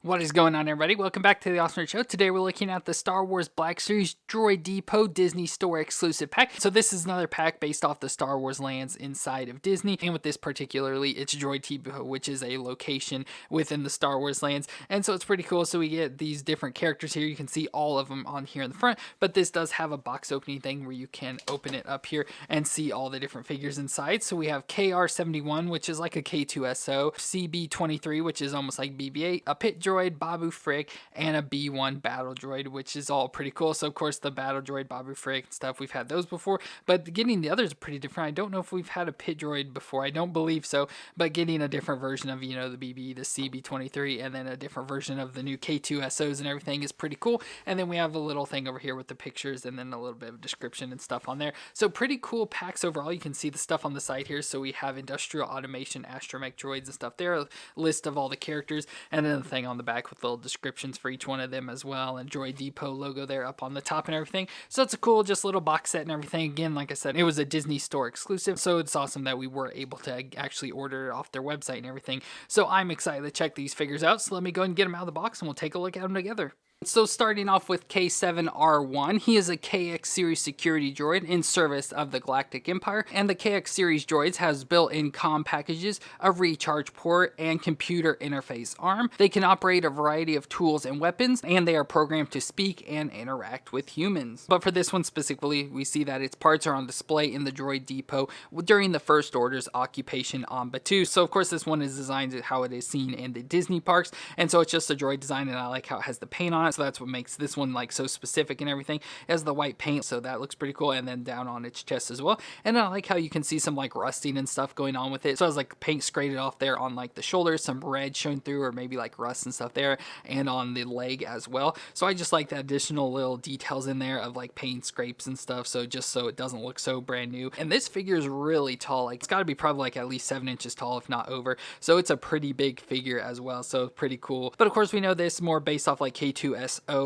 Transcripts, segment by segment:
What is going on, everybody? Welcome back to the Astromech Show. Today we're looking at the Star Wars Black Series Droid Depot Disney Store exclusive pack. So this is another pack based off the Star Wars lands inside of Disney, and with this particularly, it's Droid Depot, which is a location within the Star Wars lands, and so it's pretty cool. So we get these different characters here. You can see all of them on here in the front, but this does have a box opening thing where you can open it up here and see all the different figures inside. So we have KR-71, which is like a K2SO, CB-23, which is almost like BB-8, a Pit Droid, Babu, Frik, and a B1 Battle Droid, which is all pretty cool. So of course the Battle Droid, Babu, Frik and stuff, we've had those before, but getting the others are pretty different. I don't know if we've had a Pit Droid before. I don't believe so, but getting a different version of, you know, the BB, the CB-23, and then a different version of the new K2SOs and everything is pretty cool. And then we have a little thing over here with the pictures and then a little bit of description and stuff on there. So pretty cool packs overall. You can see the stuff on the side here. So we have industrial automation, Astromech droids and stuff there, a list of all the characters, and then the thing on the back with little descriptions for each one of them as well, and Droid Depot logo there up on the top and everything. So it's a cool just little box set and everything. Again, like I said, it was a Disney Store exclusive, so it's awesome that we were able to actually order it off their website and everything. So I'm excited to check these figures out, so let me go and get them out of the box and we'll take a look at them together. So starting off with K7R1, he is a KX series security droid in service of the Galactic Empire, and the KX series droids has built-in comm packages, a recharge port, and computer interface arm. They can operate a variety of tools and weapons, and they are programmed to speak and interact with humans. But for this one specifically, we see that its parts are on display in the Droid Depot during the First Order's occupation on Babu. So of course this one is designed how it is seen in the Disney parks, and so it's just a droid design, and I like how it has the paint on it. So that's what makes this one like so specific and everything. It has the white paint, so that looks pretty cool, and then down on its chest as well. And I like how you can see some like rusting and stuff going on with it. So it has like paint sprayed off there on like the shoulders, some red shown through, or maybe like rust and stuff there, and on the leg as well. So I just like the additional little details in there of like paint scrapes and stuff, so just so it doesn't look so brand new. And this figure is really tall. Like it's got to be probably like at least 7 inches tall, if not over. So it's a pretty big figure as well. So pretty cool. But of course we know this more based off like K2SO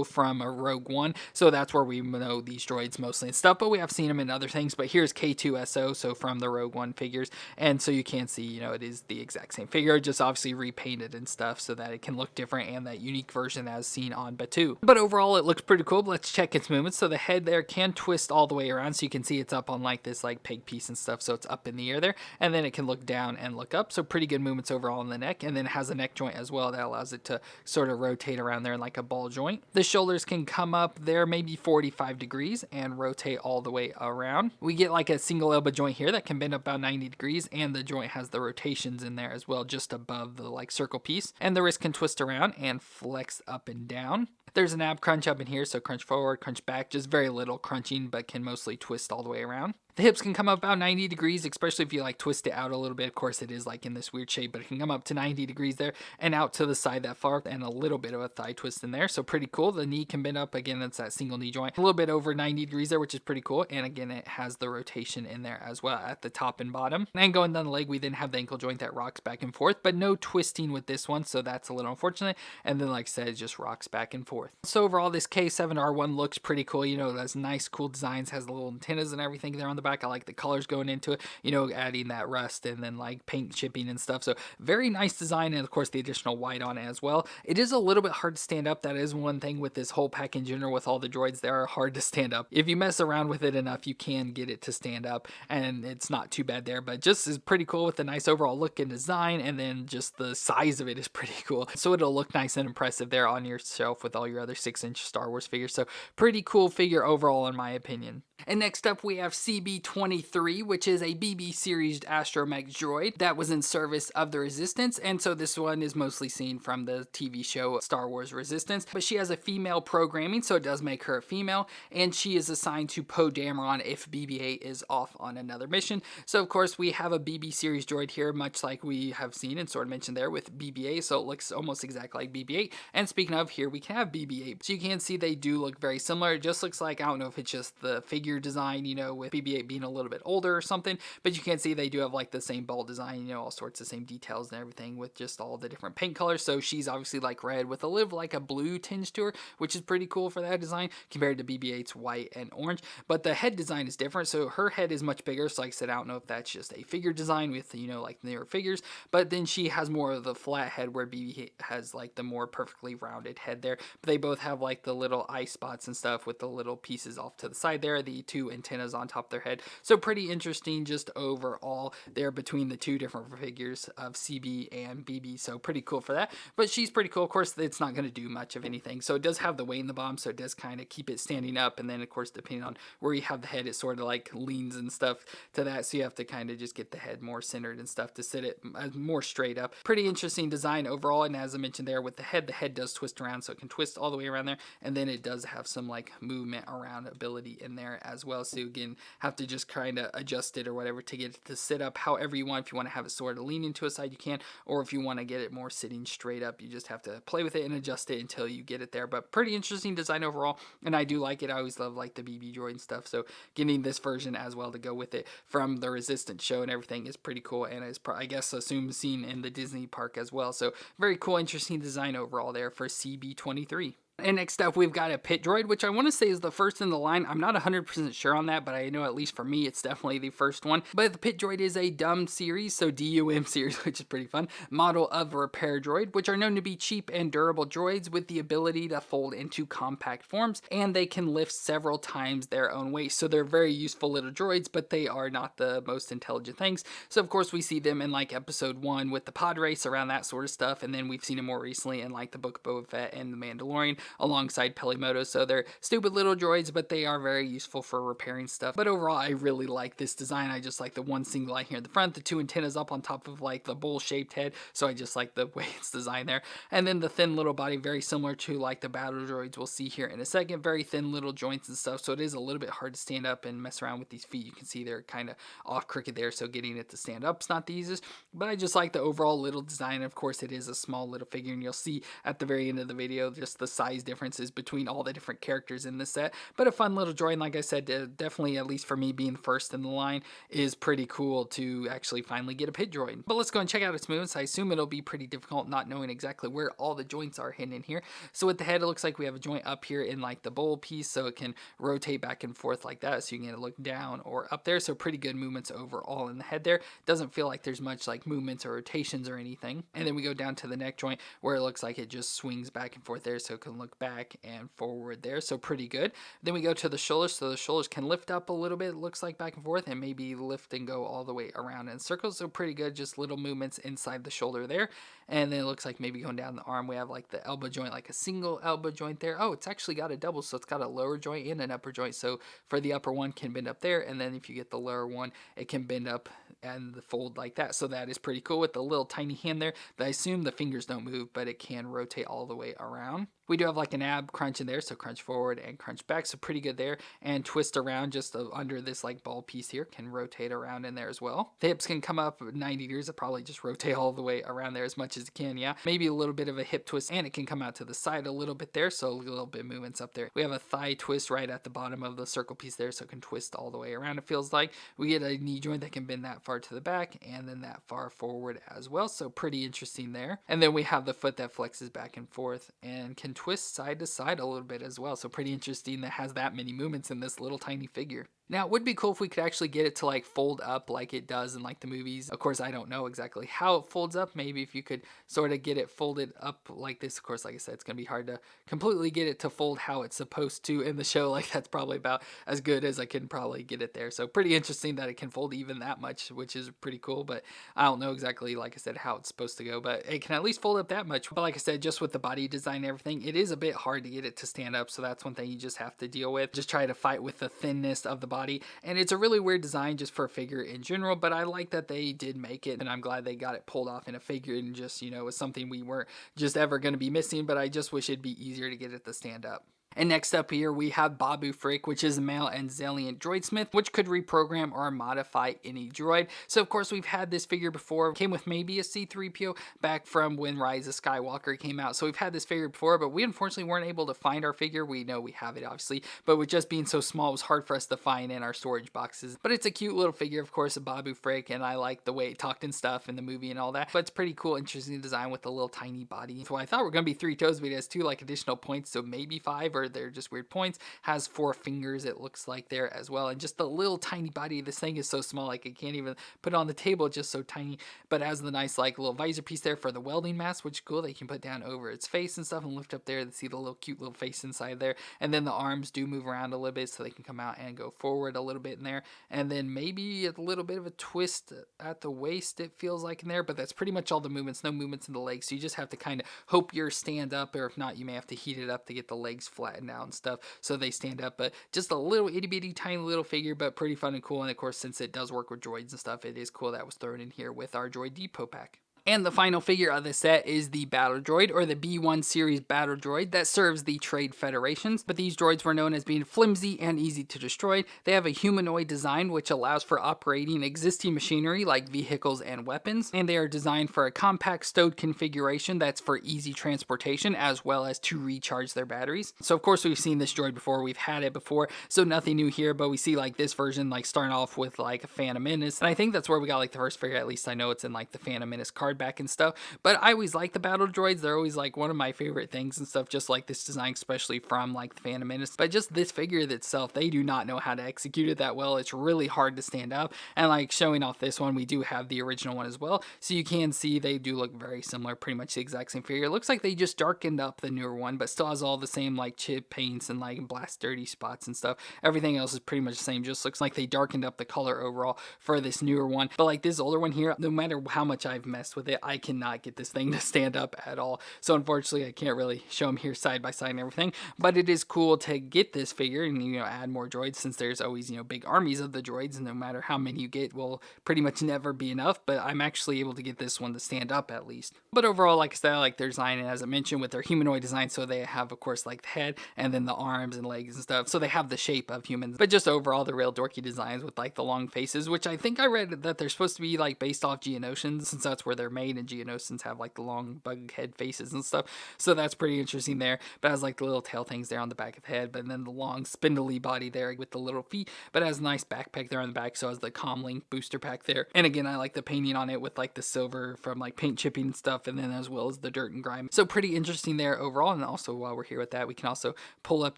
from a Rogue One, so that's where we know these droids mostly and stuff, but we have seen them in other things. But here's K2SO, so from the Rogue One figures, and so you can see, you know, it is the exact same figure, just obviously repainted and stuff so that it can look different and that unique version as seen on Babu. But overall it looks pretty cool. But let's check its movements. So the head there can twist all the way around, so you can see it's up on like this like peg piece and stuff, so it's up in the air there, and then it can look down and look up. So pretty good movements overall in the neck, and then it has a neck joint as well that allows it to sort of rotate around there in like a ball joint. The shoulders can come up there maybe 45 degrees and rotate all the way around. We get like a single elbow joint here that can bend up about 90 degrees, and the joint has the rotations in there as well, just above the like circle piece. And the wrist can twist around and flex up and down. There's an ab crunch up in here, so crunch forward, crunch back, just very little crunching, but can mostly twist all the way around. The hips can come up about 90 degrees, especially if you like twist it out a little bit. Of course it is like in this weird shape, but it can come up to 90 degrees there and out to the side that far, and a little bit of a thigh twist in there. So pretty cool. The knee can bend up, again, that's that single knee joint, a little bit over 90 degrees there, which is pretty cool. And again, it has the rotation in there as well at the top and bottom. And going down the leg, we then have the ankle joint that rocks back and forth, but no twisting with this one, so that's a little unfortunate. And then like I said, it just rocks back and forth. So overall, this K7R1 looks pretty cool. You know, that's nice, cool designs, has the little antennas and everything there on the back. I like the colors going into it, you know, adding that rust and then like paint chipping and stuff. So very nice design, and of course the additional white on it as well. It is a little bit hard to stand up. That is one thing with this whole pack in general with all the droids. They are hard to stand up. If you mess around with it enough, you can get it to stand up, and it's not too bad there, but just is pretty cool with a nice overall look and design, and then just the size of it is pretty cool. So it'll look nice and impressive there on your shelf with all your other 6-inch Star Wars figures. So pretty cool figure overall in my opinion. And next up we have CB-23, which is a BB series Astromech droid that was in service of the Resistance, and so this one is mostly seen from the TV show Star Wars Resistance. But she has a female programming, so it does make her a female, and she is assigned to Poe Dameron if BB-8 is off on another mission. So of course we have a BB series droid here, much like we have seen and sort of mentioned there with BB-8, so it looks almost exactly like BB-8. And speaking of, here we can have BB-8. So you can see they do look very similar. It just looks like, I don't know if it's just the figure design, you know, with BB-8 being a little bit older or something, but you can see they do have like the same ball design, you know, all sorts of same details and everything with just all the different paint colors. So she's obviously like red with a little like a blue tinge to her, which is pretty cool for that design compared to BB-8's white and orange. But the head design is different. So her head is much bigger. So like I said, I don't know if that's just a figure design with, you know, like newer figures, but then she has more of the flat head where BB has like the more perfectly rounded head there. But they both have like the little eye spots and stuff with the little pieces off to the side there, the two antennas on top of their head. So pretty interesting just overall there between the two different figures of CB and BB. So pretty cool for that. But she's pretty cool. Of course, it's not going to do much of anything. So it does have the weight in the bottom, so it does kind of keep it standing up. And then of course, depending on where you have the head, it sort of like leans and stuff to that. So you have to kind of just get the head more centered and stuff to sit it more straight up. Pretty interesting design overall. And as I mentioned there with the head does twist around, so it can twist all the way around there. And then it does have some like movement around ability in there as well. So again, have to just kind of adjust it or whatever to get it to sit up however you want. If you want to have it sort of leaning to a side, you can, or if you want to get it more sitting straight up, you just have to play with it and adjust it until you get it there. But pretty interesting design overall, and I do like it. I always love like the BB droid and stuff, so getting this version as well to go with it from the Resistance show and everything is pretty cool, and is I guess assume seen in the Disney park as well. So very cool, interesting design overall there for CB23. And next up, we've got a pit droid, which I want to say is the first in the line. I'm not 100% sure on that, but I know at least for me, it's definitely the first one. But the pit droid is a DUM series, so DUM series, which is pretty fun, model of repair droid, which are known to be cheap and durable droids with the ability to fold into compact forms, and they can lift several times their own weight. So they're very useful little droids, but they are not the most intelligent things. So of course, we see them in like episode 1 with the pod race around that sort of stuff, and then we've seen them more recently in like the Book of Boba Fett and the Mandalorian, alongside Pelimoto. So they're stupid little droids, but they are very useful for repairing stuff. But overall, I really like this design. I just like the one single eye here in the front, the two antennas up on top of like the bowl-shaped head. So I just like the way it's designed there. And then the thin little body, very similar to like the battle droids we'll see here in a second. Very thin little joints and stuff. So it is a little bit hard to stand up and mess around with these feet. You can see they're kind of off crooked there, so getting it to stand up is not the easiest. But I just like the overall little design. Of course, it is a small little figure, and you'll see at the very end of the video just the size difference between all the different characters in this set. But a fun little droid, like I said, definitely, at least for me being first in the line, is pretty cool to actually finally get a pit droid. But let's go and check out its movements. I assume it'll be pretty difficult not knowing exactly where all the joints are hidden in here. So with the head, it looks like we have a joint up here in like the bowl piece, so it can rotate back and forth like that, so you can look down or up there. So pretty good movements overall in the head there. Doesn't feel like there's much like movements or rotations or anything. And then we go down to the neck joint where it looks like it just swings back and forth there, so it can look back and forward there, so pretty good. Then we go to the shoulders, so the shoulders can lift up a little bit, it looks like back and forth, and maybe lift and go all the way around in circles, so pretty good, just little movements inside the shoulder there. And then it looks like maybe going down the arm, we have like the elbow joint, like a single elbow joint there. Oh, it's actually got a double, so it's got a lower joint and an upper joint, so for the upper one can bend up there, and then if you get the lower one, it can bend up and fold like that. So that is pretty cool with the little tiny hand there. I assume the fingers don't move, but it can rotate all the way around. We do have like an ab crunch in there, so crunch forward and crunch back, so pretty good there. And twist around just under this like ball piece here, can rotate around in there as well. The hips can come up 90 degrees, it probably just rotate all the way around there as much as it can, yeah. Maybe a little bit of a hip twist, and it can come out to the side a little bit there, so a little bit of movements up there. We have a thigh twist right at the bottom of the circle piece there, so it can twist all the way around, it feels like. We get a knee joint that can bend that far to the back, and then that far forward as well, so pretty interesting there. And then we have the foot that flexes back and forth and can twist side to side a little bit as well, so pretty interesting that has that many movements in this little tiny figure. Now, it would be cool if we could actually get it to like fold up like it does in like the movies. Of course, I don't know exactly how it folds up. Maybe if you could sort of get it folded up like this. Of course, like I said, it's going to be hard to completely get it to fold how it's supposed to in the show. Like that's probably about as good as I can probably get it there. So pretty interesting that it can fold even that much, which is pretty cool. But I don't know exactly, like I said, how it's supposed to go. But it can at least fold up that much. But like I said, just with the body design and everything, it is a bit hard to get it to stand up. So that's one thing you just have to deal with. Just try to fight with the thinness of the body. And it's a really weird design just for a figure in general, but I like that they did make it, and I'm glad they got it pulled off in a figure, and just, you know, it was something we weren't just ever going to be missing, but I just wish it'd be easier to get it to stand up. And next up here we have Babu Frik, which is a male and Zilliant droid smith, which could reprogram or modify any droid. So of course we've had this figure before, came with maybe a C-3PO back from when Rise of Skywalker came out. So we've had this figure before, but we unfortunately weren't able to find our figure. We know we have it obviously, but with just being so small, it was hard for us to find in our storage boxes. But it's a cute little figure, of course, of Babu Frik, and I like the way it talked and stuff in the movie and all that. But it's pretty cool, interesting design with a little tiny body. So I thought we're gonna be 3 toes, but it has 2 like additional points, so maybe 5, or they're just weird points. Has 4 fingers, it looks like there as well, and just the little tiny body. This thing is so small, like I can't even put it on the table, it's just so tiny. But it has the nice like little visor piece there for the welding mask, which is cool. They can put down over its face and stuff and lift up there to see the little cute little face inside there. And then the arms do move around a little bit, so they can come out and go forward a little bit in there. And then maybe a little bit of a twist at the waist, it feels like in there, but that's pretty much all the movements. No movements in the legs, so you just have to kind of hope you're stand up, or if not, you may have to heat it up to get the legs flattened out and stuff so they stand up. But just a little itty bitty tiny little figure, but pretty fun and cool. And of course, since it does work with droids and stuff, it is cool that was thrown in here with our Droid Depot pack. And the final figure of the set is the Battle Droid, or the B1 series Battle Droid that serves the Trade Federations. But these droids were known as being flimsy and easy to destroy. They have a humanoid design which allows for operating existing machinery like vehicles and weapons. And they are designed for a compact stowed configuration that's for easy transportation as well as to recharge their batteries. So of course we've seen this droid before, we've had it before, so nothing new here, but we see like this version like starting off with like a Phantom Menace. And I think that's where we got like the first figure, at least I know it's in like the Phantom Menace card back and stuff. But I always like the battle droids, they're always like one of my favorite things and stuff, just like this design, especially from like the Phantom Menace. But just this figure itself, they do not know how to execute it that well. It's really hard to stand up. And like showing off this one, we do have the original one as well, so you can see they do look very similar, pretty much the exact same figure. It looks like they just darkened up the newer one, but still has all the same like chip paints and like blast dirty spots and stuff. Everything else is pretty much the same, just looks like they darkened up the color overall for this newer one. But like this older one here, no matter how much I've messed with it, I cannot get this thing to stand up at all. So unfortunately I can't really show them here side by side and everything, but it is cool to get this figure and, you know, add more droids, since there's always, you know, big armies of the droids, and no matter how many you get will pretty much never be enough. But I'm actually able to get this one to stand up at least. But overall, like I said, I like their design, and as I mentioned, with their humanoid design, so they have of course like the head and then the arms and legs and stuff, so they have the shape of humans. But just overall, the real dorky designs with like the long faces, which I think I read that they're supposed to be like based off Geonosians, since that's where they're made, and Geonosians have like the long bug head faces and stuff, so that's pretty interesting there. But it has like the little tail things there on the back of the head, but then the long spindly body there with the little feet, but it has a nice backpack there on the back, so it has the Comlink booster pack there. And again, I like the painting on it with like the silver from like paint chipping and stuff, and then as well as the dirt and grime, so pretty interesting there overall. And also, while we're here with that, we can also pull up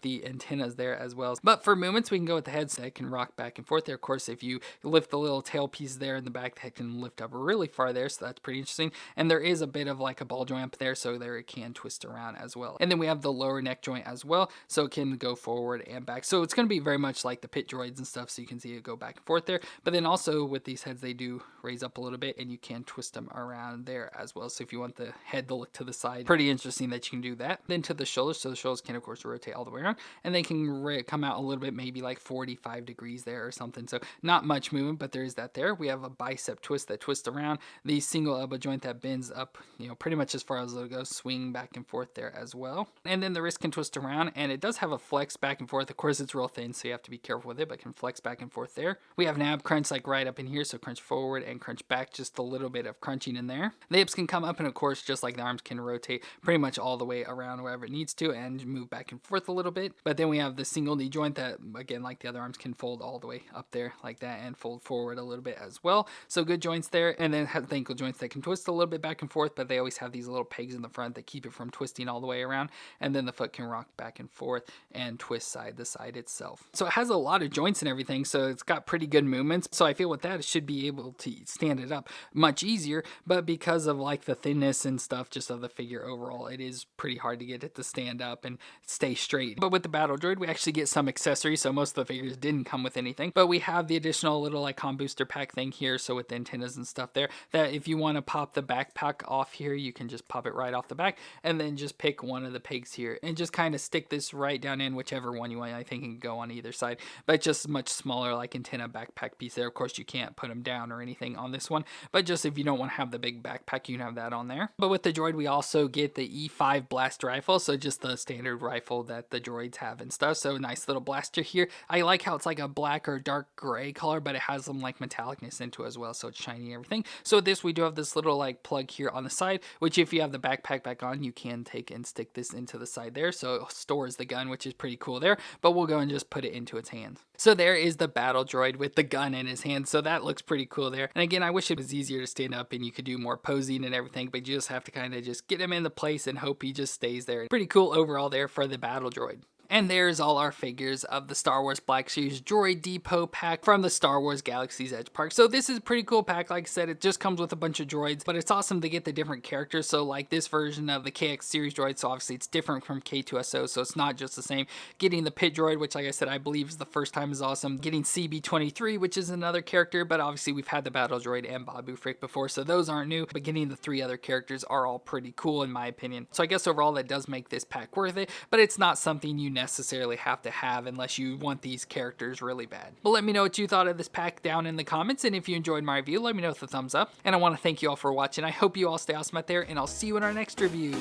the antennas there as well. But for movements, we can go with the headset, it can rock back and forth there. Of course, if you lift the little tail piece there in the back, the head can lift up really far there, so that's pretty interesting. And there is a bit of like a ball joint up there, so there it can twist around as well. And then we have the lower neck joint as well, so it can go forward and back. So it's going to be very much like the pit droids and stuff, so you can see it go back and forth there. But then also with these heads, they do raise up a little bit, and you can twist them around there as well. So if you want the head to look to the side, pretty interesting that you can do that. Then to the shoulders, so the shoulders can of course rotate all the way around, and they can come out a little bit, maybe like 45 degrees there or something. So not much movement, but there is that there. We have a bicep twist that twists around, the single elbow joint that bends up, you know, pretty much as far as it goes, swing back and forth there as well. And then the wrist can twist around, and it does have a flex back and forth. Of course, it's real thin, so you have to be careful with it, but can flex back and forth there. We have an ab crunch like right up in here, so crunch forward and crunch back, just a little bit of crunching in there. The hips can come up, and of course, just like the arms, can rotate pretty much all the way around wherever it needs to and move back and forth a little bit. But then we have the single knee joint that, again, like the other arms, can fold all the way up there like that and fold forward a little bit as well. So good joints there. And then have the ankle joints that can twist a little bit back and forth, but they always have these little pegs in the front that keep it from twisting all the way around. And then the foot can rock back and forth and twist side to side itself. So it has a lot of joints and everything, so it's got pretty good movements. So I feel with that, it should be able to stand it up much easier, but because of like the thinness and stuff just of the figure overall, it is pretty hard to get it to stand up and stay straight. But with the Battle Droid, we actually get some accessories, so most of the figures didn't come with anything, but we have the additional little like comm booster pack thing here, so with the antennas and stuff there, that if you want to pop the backpack off here, you can just pop it right off the back, and then just pick one of the pigs here and just kind of stick this right down in whichever one you want. I think it can go on either side, but just much smaller like antenna backpack piece there. Of course, you can't put them down or anything on this one, but just if you don't want to have the big backpack, you can have that on there. But with the droid, we also get the E5 blast rifle, so just the standard rifle that the droids have and stuff. So nice little blaster here. I like how it's like a black or dark gray color, but it has some like metallicness into it as well, so it's shiny and everything. So with this, we do have this little like plug here on the side, which if you have the backpack back on, you can take and stick this into the side there, so it stores the gun, which is pretty cool there. But we'll go and just put it into its hands. So there is the battle droid with the gun in his hand, so that looks pretty cool there. And again, I wish it was easier to stand up and you could do more posing and everything, but you just have to kind of just get him in the place and hope he just stays there. Pretty cool overall there for the battle droid. And there's all our figures of the Star Wars Black Series Droid Depot pack from the Star Wars Galaxies Edge Park. So this is a pretty cool pack. Like I said, it just comes with a bunch of droids, but it's awesome to get the different characters. So like this version of the KX series droid, so obviously it's different from K2SO, so it's not just the same. Getting the pit droid, which like I said, I believe is the first time, is awesome. Getting CB23, which is another character, but obviously we've had the battle droid and Babu Frik before, so those aren't new, but getting the 3 other characters are all pretty cool in my opinion. So I guess overall that does make this pack worth it, but it's not something you necessarily have to have unless you want these characters really bad. But let me know what you thought of this pack down in the comments, and if you enjoyed my review, let me know with a thumbs up. And I want to thank you all for watching. I hope you all stay awesome out there, and I'll see you in our next review.